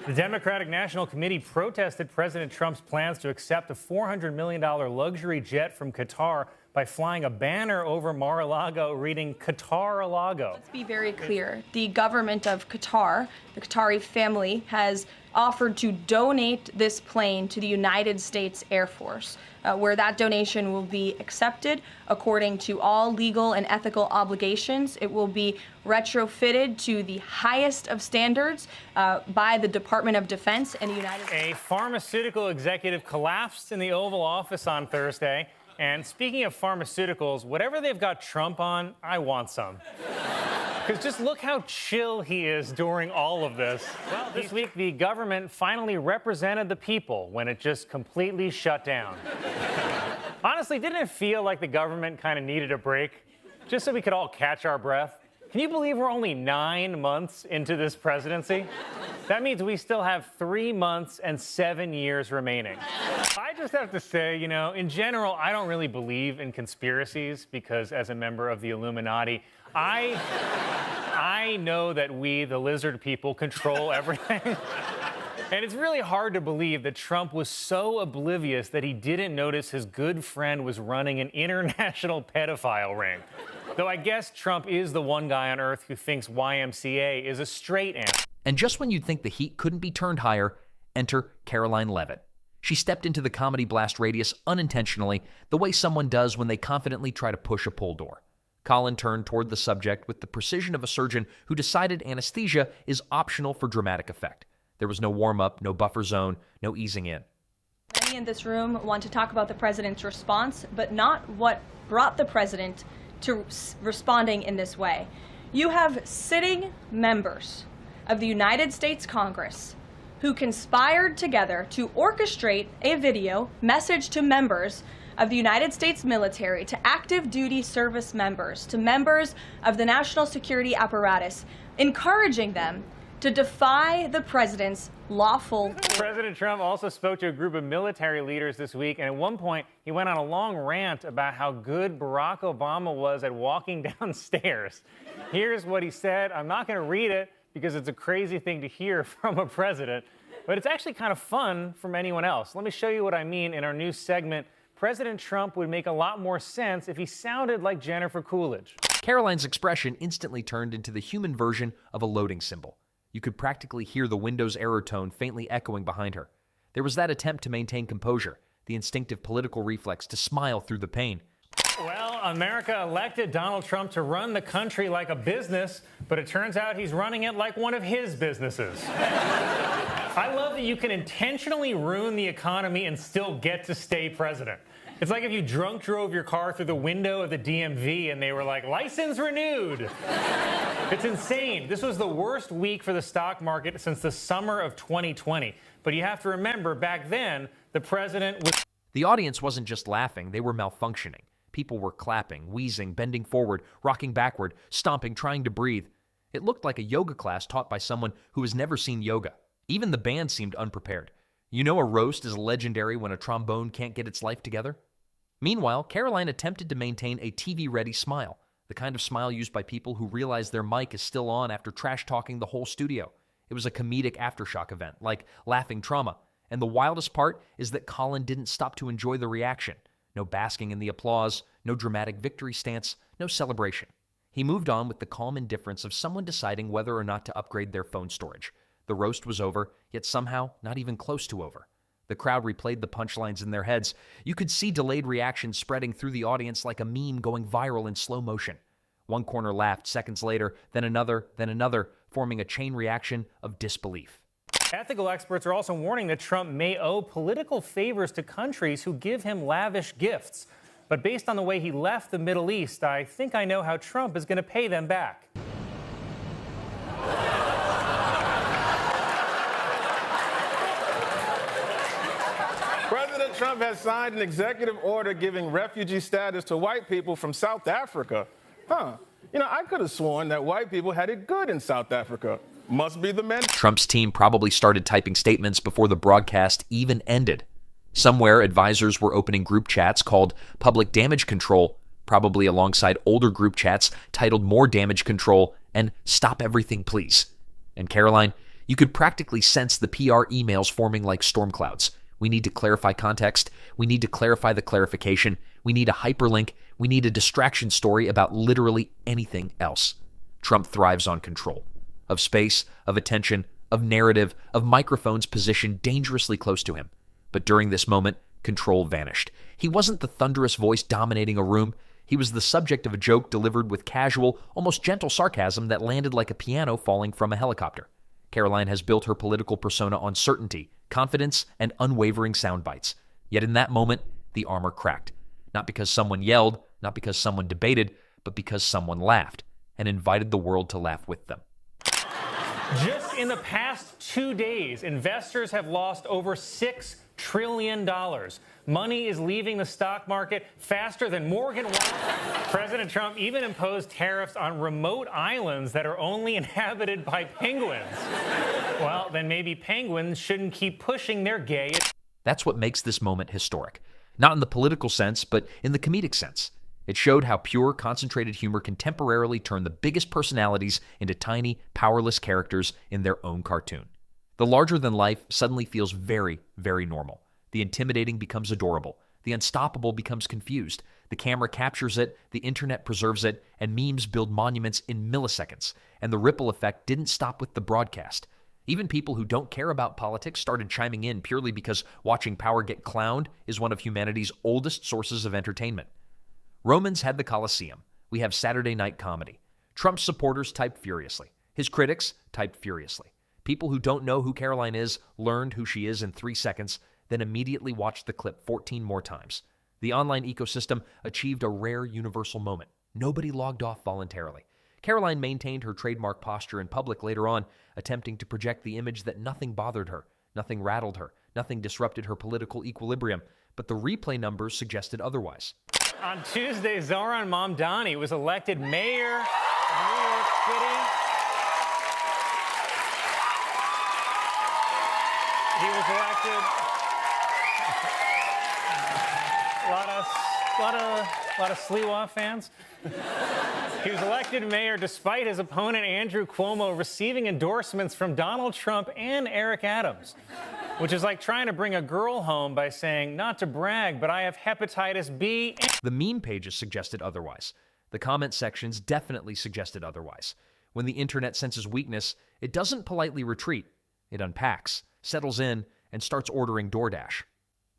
The Democratic National Committee protested President Trump's plans to accept a $400 million luxury jet from Qatar by flying a banner over Mar-a-Lago reading Qatar-a-Lago. Let's be very clear. The government of Qatar, the Qatari family, has offered to donate this plane to the United States Air Force, where that donation will be accepted according to all legal and ethical obligations. It will be retrofitted to the highest of standards by the Department of Defense and the United States. A pharmaceutical executive collapsed in the Oval Office on Thursday. And speaking of pharmaceuticals, whatever they've got Trump on, I want some. Because just look how chill he is during all of this. Well, this week, the government finally represented the people when it just completely shut down. Honestly, didn't it feel like the government kind of needed a break? Just so we could all catch our breath? Can you believe we're only 9 months into this presidency? That means we still have 3 months and 7 years remaining. I just have to say, you know, in general, I don't really believe in conspiracies because as a member of the Illuminati, I know that we, the lizard people, control everything. And it's really hard to believe that Trump was so oblivious that he didn't notice his good friend was running an international pedophile ring. Though I guess Trump is the one guy on earth who thinks YMCA is a straight answer. And just when you'd think the heat couldn't be turned higher, enter Karoline Leavitt. She stepped into the comedy blast radius unintentionally, the way someone does when they confidently try to push a pull door. Colin turned toward the subject with the precision of a surgeon who decided anesthesia is optional for dramatic effect. There was no warm-up, no buffer zone, no easing in. Many in this room want to talk about the president's response, but not what brought the president to responding in this way. You have sitting members of the United States Congress who conspired together to orchestrate a video message to members of the United States military, to active duty service members, to members of the national security apparatus, encouraging them to defy the president's lawful. President Trump also spoke to a group of military leaders this week, and at one point, he went on a long rant about how good Barack Obama was at walking downstairs. Here's what he said. I'm not going to read it because it's a crazy thing to hear from a president, but it's actually kind of fun from anyone else. Let me show you what I mean in our new segment. President Trump would make a lot more sense if he sounded like Jennifer Coolidge. Caroline's expression instantly turned into the human version of a loading symbol. You could practically hear the Windows error tone faintly echoing behind her. There was that attempt to maintain composure, the instinctive political reflex to smile through the pain. Well, America elected Donald Trump to run the country like a business, but it turns out he's running it like one of his businesses. I love that you can intentionally ruin the economy and still get to stay president. It's like if you drunk drove your car through the window of the DMV and they were like, license renewed. It's insane. This was the worst week for the stock market since the summer of 2020. But you have to remember, back then, the president was... The audience wasn't just laughing, they were malfunctioning. People were clapping, wheezing, bending forward, rocking backward, stomping, trying to breathe. It looked like a yoga class taught by someone who has never seen yoga. Even the band seemed unprepared. You know a roast is legendary when a trombone can't get its life together? Meanwhile, Karoline attempted to maintain a TV-ready smile, the kind of smile used by people who realize their mic is still on after trash-talking the whole studio. It was a comedic aftershock event, like laughing trauma. And the wildest part is that Colin didn't stop to enjoy the reaction. No basking in the applause, no dramatic victory stance, no celebration. He moved on with the calm indifference of someone deciding whether or not to upgrade their phone storage. The roast was over, yet somehow not even close to over. The crowd replayed the punchlines in their heads. You could see delayed reactions spreading through the audience like a meme going viral in slow motion. One corner laughed seconds later, then another, forming a chain reaction of disbelief. Ethical experts are also warning that Trump may owe political favors to countries who give him lavish gifts. But based on the way he left the Middle East, I think I know how Trump is going to pay them back. President Trump has signed an executive order giving refugee status to white people from South Africa. You know, I could have sworn that white people had it good in South Africa. Must be the men. Trump's team probably started typing statements before the broadcast even ended. Somewhere, advisors were opening group chats called Public Damage Control, probably alongside older group chats titled More Damage Control and Stop Everything Please. And Karoline, You could practically sense the PR emails forming like storm clouds. We need to clarify context. We need to clarify the clarification. We need a hyperlink. We need a distraction story about literally anything else. Trump thrives on control. Of space, of attention, of narrative, of microphones positioned dangerously close to him. But during this moment, control vanished. He wasn't the thunderous voice dominating a room. He was the subject of a joke delivered with casual, almost gentle sarcasm that landed like a piano falling from a helicopter. Karoline has built her political persona on certainty, confidence, and unwavering sound bites. Yet in that moment, the armor cracked. Not because someone yelled, not because someone debated, but because someone laughed and invited the world to laugh with them. Just in the past 2 days, investors have lost over $6 trillion. Money is leaving the stock market faster than Morgan Wallen. President Trump even imposed tariffs on remote islands that are only inhabited by penguins. Well, then maybe penguins shouldn't keep pushing their gay. That's what makes this moment historic. Not in the political sense, but in the comedic sense. It showed how pure, concentrated humor can temporarily turn the biggest personalities into tiny, powerless characters in their own cartoon. The larger-than-life suddenly feels very, very normal. The intimidating becomes adorable. The unstoppable becomes confused. The camera captures it, the internet preserves it, and memes build monuments in milliseconds. And the ripple effect didn't stop with the broadcast. Even people who don't care about politics started chiming in purely because watching power get clowned is one of humanity's oldest sources of entertainment. Romans had the Colosseum. We have Saturday night comedy. Trump's supporters typed furiously. His critics typed furiously. People who don't know who Karoline is learned who she is in 3 seconds, then immediately watched the clip 14 more times. The online ecosystem achieved a rare universal moment. Nobody logged off voluntarily. Karoline maintained her trademark posture in public later on, attempting to project the image that nothing bothered her, nothing rattled her, nothing disrupted her political equilibrium, but the replay numbers suggested otherwise. On Tuesday, Zohran Mamdani was elected mayor of New York City. He was elected. A lot of Sliwa fans. He was elected mayor despite his opponent Andrew Cuomo receiving endorsements from Donald Trump and Eric Adams, which is like trying to bring a girl home by saying, not to brag, but I have hepatitis B. The meme pages suggested otherwise. The comment sections definitely suggested otherwise. When the internet senses weakness, it doesn't politely retreat. It unpacks, settles in, and starts ordering DoorDash.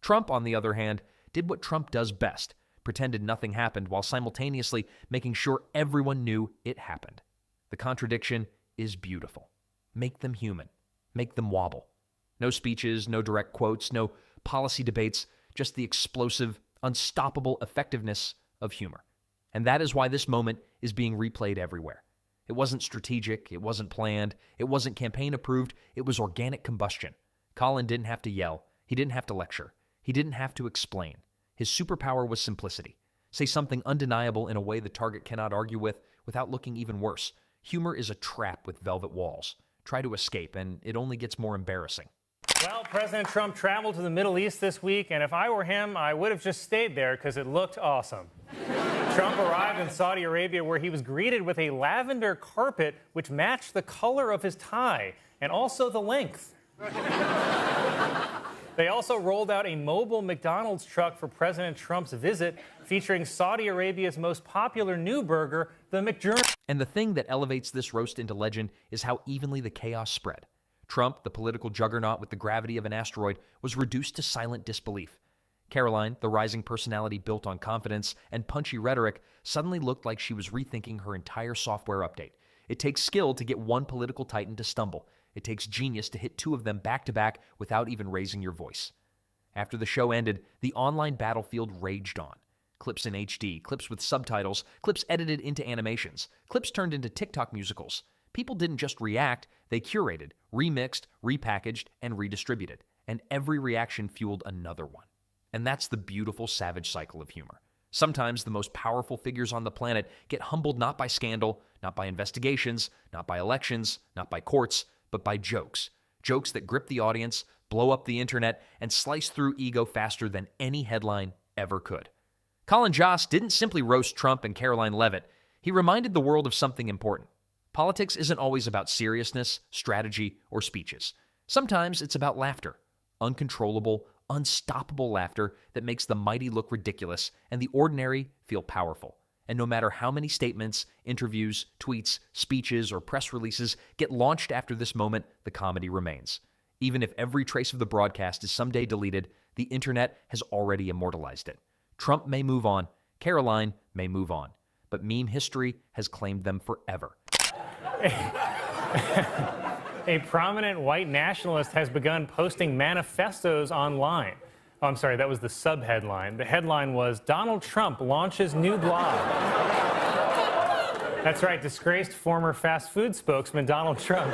Trump, on the other hand, did what Trump does best, pretended nothing happened while simultaneously making sure everyone knew it happened. The contradiction is beautiful. Make them human. Make them wobble. No speeches, no direct quotes, no policy debates, just the explosive, unstoppable effectiveness of humor. And that is why this moment is being replayed everywhere. It wasn't strategic, it wasn't planned, it wasn't campaign approved, it was organic combustion. Colin didn't have to yell, he didn't have to lecture, he didn't have to explain. His superpower was simplicity. Say something undeniable in a way the target cannot argue with without looking even worse. Humor is a trap with velvet walls. Try to escape, and it only gets more embarrassing. Well, President Trump traveled to the Middle East this week, and if I were him, I would have just stayed there because it looked awesome. Trump arrived in Saudi Arabia where he was greeted with a lavender carpet which matched the color of his tie and also the length. They also rolled out a mobile McDonald's truck for President Trump's visit, featuring Saudi Arabia's most popular new burger, the McJourney. And the thing that elevates this roast into legend is how evenly the chaos spread. Trump, the political juggernaut with the gravity of an asteroid, was reduced to silent disbelief. Karoline, the rising personality built on confidence and punchy rhetoric, suddenly looked like she was rethinking her entire software update. It takes skill to get one political titan to stumble. It takes genius to hit two of them back-to-back without even raising your voice. After the show ended, the online battlefield raged on. Clips in HD, clips with subtitles, clips edited into animations, clips turned into TikTok musicals. People didn't just react, they curated, remixed, repackaged, and redistributed. And every reaction fueled another one. And that's the beautiful savage cycle of humor. Sometimes the most powerful figures on the planet get humbled not by scandal, not by investigations, not by elections, not by courts, but by jokes. Jokes that grip the audience, blow up the internet, and slice through ego faster than any headline ever could. Colin Jost didn't simply roast Trump and Karoline Leavitt. He reminded the world of something important. Politics isn't always about seriousness, strategy, or speeches. Sometimes it's about laughter. Uncontrollable, unstoppable laughter that makes the mighty look ridiculous and the ordinary feel powerful. And no matter how many statements, interviews, tweets, speeches, or press releases get launched after this moment, the comedy remains. Even if every trace of the broadcast is someday deleted, the internet has already immortalized it. Trump may move on, Karoline may move on, but meme history has claimed them forever. A prominent white nationalist has begun posting manifestos online. Oh, I'm sorry, that was the subheadline. The headline was, Donald Trump launches new blog. That's right, disgraced former fast food spokesman Donald Trump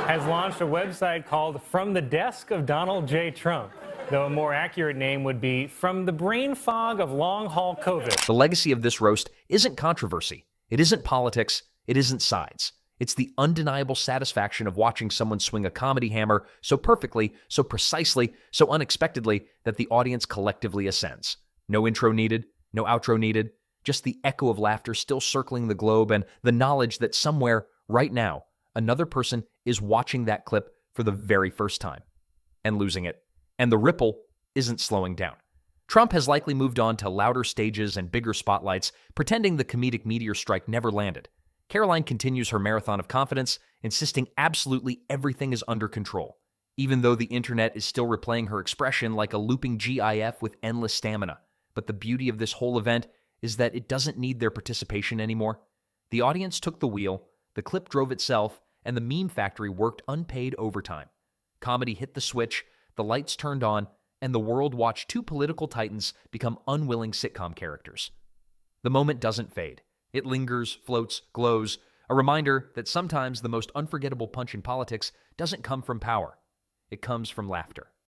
has launched a website called From the Desk of Donald J. Trump, though a more accurate name would be From the Brain Fog of Long-Haul COVID. The legacy of this roast isn't controversy. It isn't politics. It isn't sides. It's the undeniable satisfaction of watching someone swing a comedy hammer so perfectly, so precisely, so unexpectedly that the audience collectively ascends. No intro needed, no outro needed, just the echo of laughter still circling the globe and the knowledge that somewhere, right now, another person is watching that clip for the very first time and losing it. And the ripple isn't slowing down. Trump has likely moved on to louder stages and bigger spotlights, pretending the comedic meteor strike never landed. Karoline continues her marathon of confidence, insisting absolutely everything is under control, even though the internet is still replaying her expression like a looping GIF with endless stamina. But the beauty of this whole event is that it doesn't need their participation anymore. The audience took the wheel, the clip drove itself, and the meme factory worked unpaid overtime. Comedy hit the switch, the lights turned on, and the world watched two political titans become unwilling sitcom characters. The moment doesn't fade. It lingers, floats, glows, a reminder that sometimes the most unforgettable punch in politics doesn't come from power. It comes from laughter.